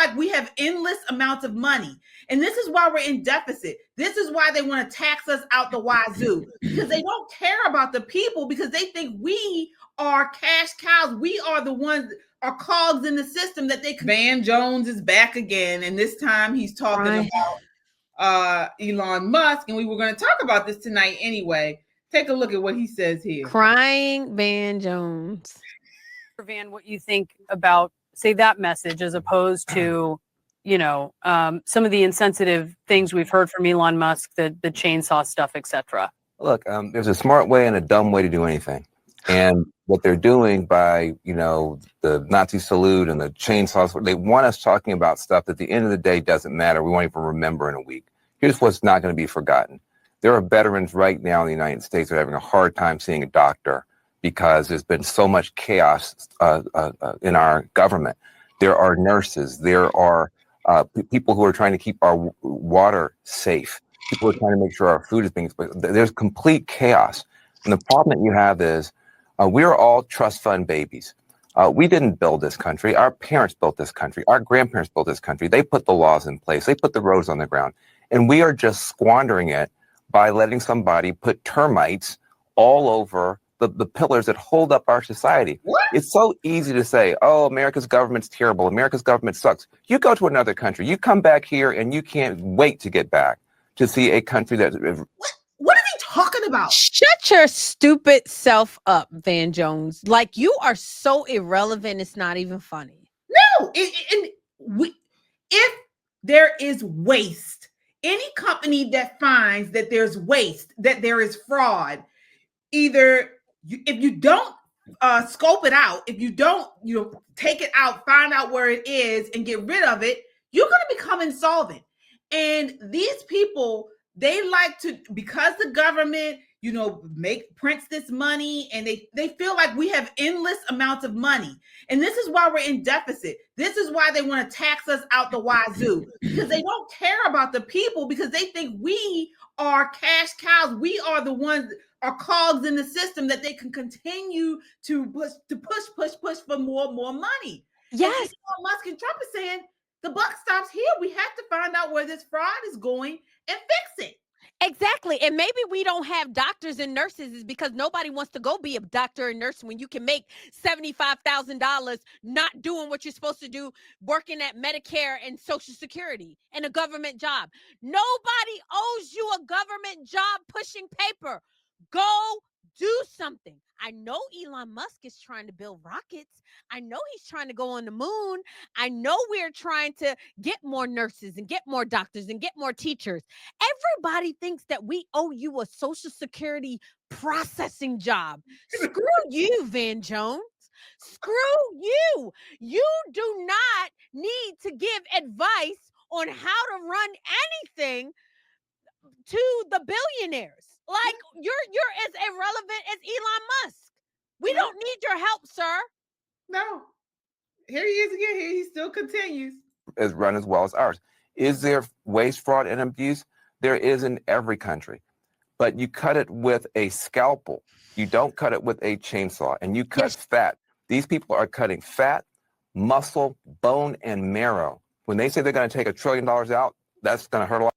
like we have endless amounts of money. And this is why we're in deficit. This is why they want to tax us out the wazoo, because they don't care about the people, because they think we are cash cows. We are the ones that are cogs in the system that they can. Van Jones is back again. And this time he's talking about Elon Musk. And we were going to talk about this tonight anyway. Take a look at what he says here. Crying Van Jones. Van, what you think about, say, that message as opposed to, some of the insensitive things we've heard from Elon Musk, the chainsaw stuff, etc. Look, there's a smart way and a dumb way to do anything. And what they're doing by, the Nazi salute and the chainsaws, they want us talking about stuff that at the end of the day doesn't matter. We won't even remember in a week. Here's what's not going to be forgotten. There are veterans right now in the United States that are having a hard time seeing a doctor because there's been so much chaos in our government. There are nurses. There are people who are trying to keep our water safe. People are trying to make sure our food is being. There's complete chaos. And the problem that you have is we're all trust fund babies. We didn't build this country. Our parents built this country. Our grandparents built this country. They put the laws in place. They put the roads on the ground. And we are just squandering it by letting somebody put termites all over the pillars that hold up our society. What? It's so easy to say, oh, America's government's terrible. America's government sucks. You go to another country. You come back here and you can't wait to get back to see a country that... What is he talking about? Shut your stupid self up, Van Jones. Like, you are so irrelevant, it's not even funny. No. If there is waste, any company that finds that there's waste, that there is fraud, if you don't scope it out, if you don't take it out, find out where it is and get rid of it, you're going to become insolvent. And these people, they like to, because the government prints this money, and they feel like we have endless amounts of money. And this is why we're in deficit. This is why they want to tax us out the wazoo, because they don't care about the people, because they think we are cash cows. We are the ones that are cogs in the system that they can continue to push for more money. Yes. And Elon Musk and Trump is saying the buck stops here. We have to find out where this fraud is going and fix it. Exactly. And maybe we don't have doctors and nurses is because nobody wants to go be a doctor and nurse when you can make $75,000 not doing what you're supposed to do, working at Medicare and Social Security and a government job. Nobody owes you a government job pushing paper. Go do something. I know Elon Musk is trying to build rockets. I know he's trying to go on the moon. I know we're trying to get more nurses and get more doctors and get more teachers. Everybody thinks that we owe you a Social Security processing job. Screw you, Van Jones. Screw you. You do not need to give advice on how to run anything to the billionaires. Like, you're as irrelevant as Elon Musk. We don't need your help, sir. No. Here he is again. Here he still continues. As run as well as ours. Is there waste, fraud, and abuse? There is in every country. But you cut it with a scalpel. You don't cut it with a chainsaw. And you cut fat. These people are cutting fat, muscle, bone, and marrow. When they say they're going to take $1 trillion out, that's going to hurt a lot.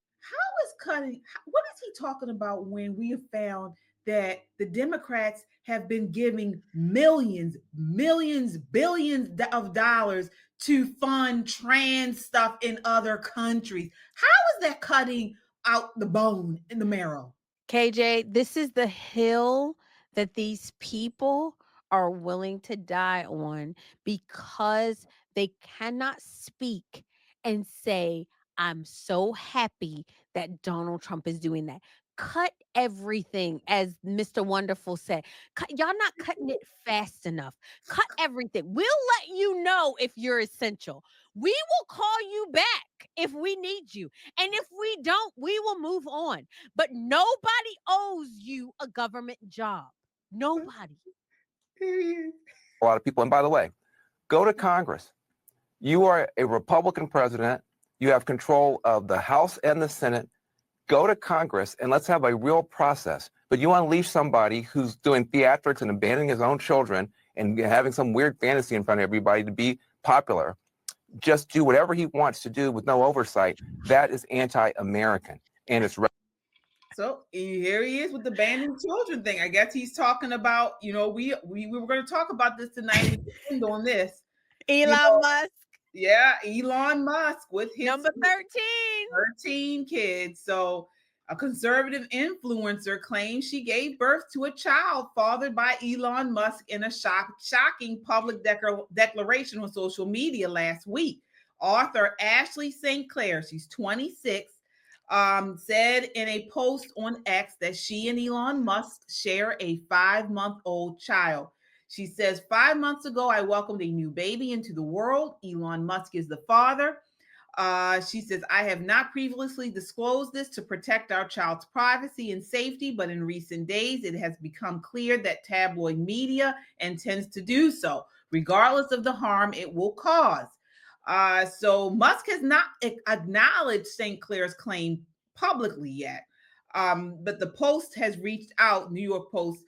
What is he talking about when we have found that the Democrats have been giving billions of dollars to fund trans stuff in other countries? How is that cutting out the bone and the marrow? KJ, this is the hill that these people are willing to die on because they cannot speak and say, I'm so happy that Donald Trump is doing that. Cut everything, as Mr. Wonderful said. Y'all not cutting it fast enough. Cut everything. We'll let you know if you're essential. We will call you back if we need you. And if we don't, we will move on. But nobody owes you a government job. Nobody. A lot of people. And by the way, go to Congress. You are a Republican president. You have control of the House and the Senate. Go to Congress and let's have a real process. But you unleash somebody who's doing theatrics and abandoning his own children and having some weird fantasy in front of everybody to be popular. just do whatever he wants to do with no oversight, that is anti-American. And it's So here he is with the banning children thing. I guess he's talking about, we were going to talk about this tonight. We end on this. Elon Musk. Yeah, Elon Musk with his number 13 kids. So a conservative influencer claims she gave birth to a child fathered by Elon Musk in a shocking public declaration on social media last week. Author Ashley St. Clair, she's 26, said in a post on X that she and Elon Musk share a 5-month-old child. She says, 5 months ago, I welcomed a new baby into the world. Elon Musk is the father. She says, I have not previously disclosed this to protect our child's privacy and safety, but in recent days, it has become clear that tabloid media intends to do so, regardless of the harm it will cause. So Musk has not acknowledged St. Clair's claim publicly yet, but the Post has reached out, New York Post,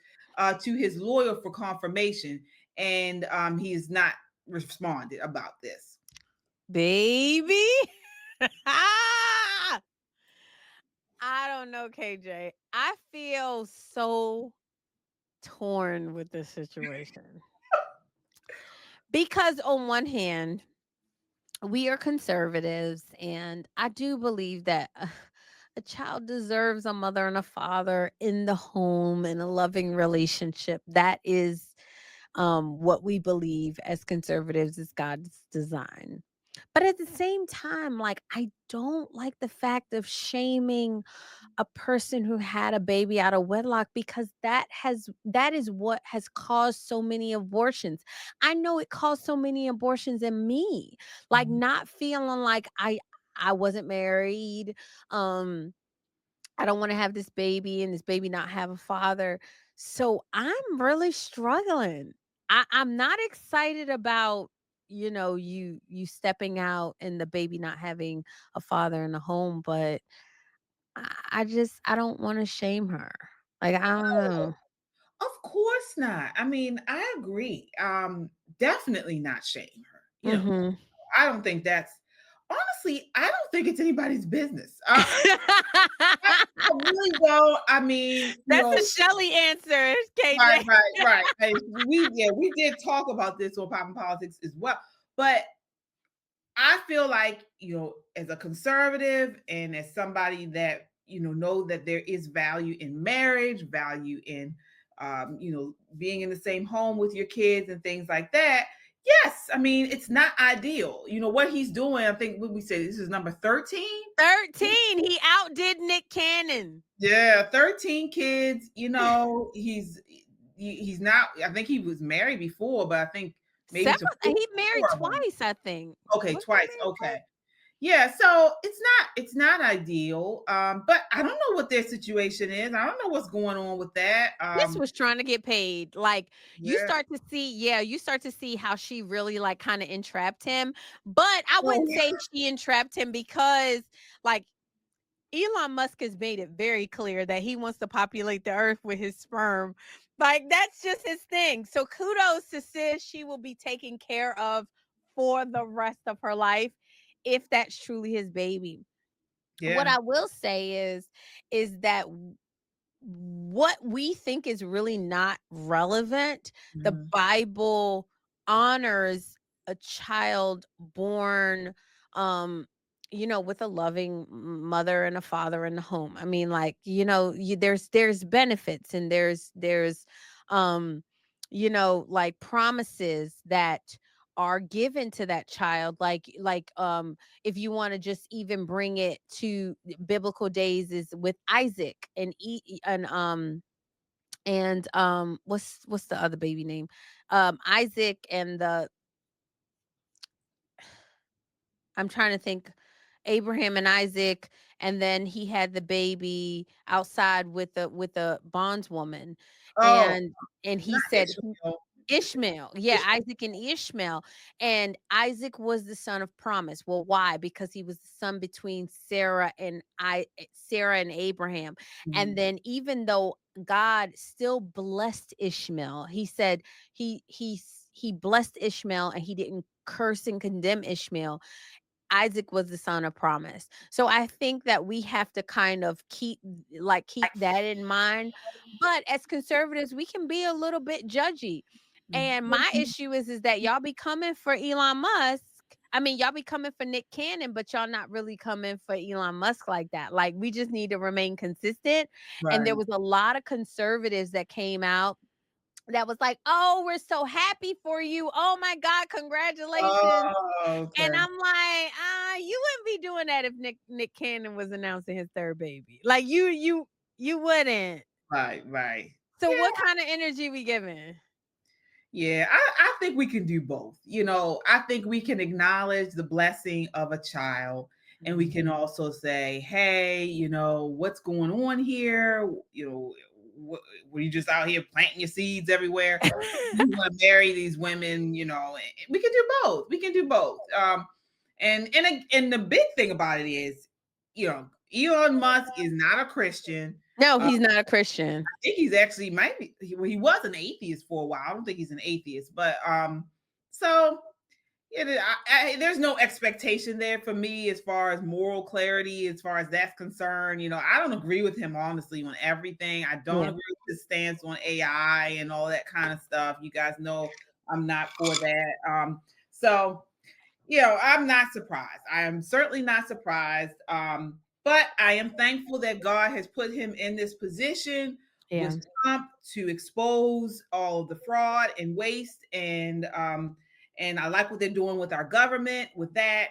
to his lawyer for confirmation, and he has not responded about this. Baby. I don't know, KJ. I feel so torn with this situation. Because on one hand, we are conservatives, and I do believe that a child deserves a mother and a father in the home in a loving relationship. That is what we believe as conservatives is God's design. But at the same time, like, I don't like the fact of shaming a person who had a baby out of wedlock, because that is what has caused so many abortions. I know it caused so many abortions in me, like not feeling like I wasn't married. I don't want to have this baby and this baby not have a father. So I'm really struggling. I'm not excited about, you stepping out and the baby not having a father in the home, but I don't want to shame her. Like, I don't know. Of course not. I mean, I agree. Definitely not shame her. Mhm. I don't think honestly, I don't think it's anybody's business. I really don't. I mean, That's a Shelley answer, KJ. Right. We did talk about this on Pop and Politics as well. But I feel like, as a conservative and as somebody that, know that there is value in marriage, value in, being in the same home with your kids and things like that. Yes, I mean, it's not ideal. What he's doing, I think what we said, this is number 13. 13. He outdid Nick Cannon. Yeah, 13 kids. He's not, I think he was married before, but I think maybe he married twice, I think. Okay, twice. Okay. Yeah, so it's not ideal. But I don't know what their situation is. I don't know what's going on with that. This was trying to get paid. Like, you start to see how she really like kind of entrapped him. But I wouldn't say she entrapped him, because like Elon Musk has made it very clear that he wants to populate the earth with his sperm. Like, that's just his thing. So kudos to sis. She will be taken care of for the rest of her life, if that's truly his baby. Yeah. What I will say is that what we think is really not relevant. The Bible honors a child born with a loving mother and a father in the home. I mean, like, there's benefits, and there's like promises that are given to that child, like if you want to just even bring it to biblical days, is with Isaac and what's the other baby name, Isaac and I'm trying to think, Abraham and Isaac, and then he had the baby outside with the bondswoman. And he said Ishmael. Yeah, Isaac and Ishmael. And Isaac was the son of promise. Well, why? Because he was the son between Sarah and Abraham. And then, even though God still blessed Ishmael, he said he he blessed Ishmael and he didn't curse and condemn Ishmael. Isaac was the son of promise. So I think that we have to kind of keep that in mind. But as conservatives, we can be a little bit judgy. And my issue is that y'all be coming for Elon Musk. I mean, y'all be coming for Nick Cannon, but y'all not really coming for Elon Musk like that. Like, we just need to remain consistent. And there was a lot of conservatives that came out that was like, "Oh, we're so happy for you. Oh my God, congratulations." And I'm like, you wouldn't be doing that if Nick Cannon was announcing his third baby. Like, you wouldn't. Right. So what kind of energy we giving? Yeah, I think we can do both. I think we can acknowledge the blessing of a child, and we can also say, hey, what's going on here? Were you just out here planting your seeds everywhere? You want to marry these women? We can do both. And the big thing about it is, Elon Musk is not a Christian. No, he's not a Christian. I think he's actually he was an atheist for a while. I don't think he's an atheist, but so there's no expectation there for me as far as moral clarity, as far as that's concerned. I don't agree with him honestly on everything. I don't agree with his stance on AI and all that kind of stuff. You guys know I'm not for that. So I'm not surprised. I am certainly not surprised. But I am thankful that God has put him in this position with Trump to expose all of the fraud and waste. And I like what they're doing with our government with that.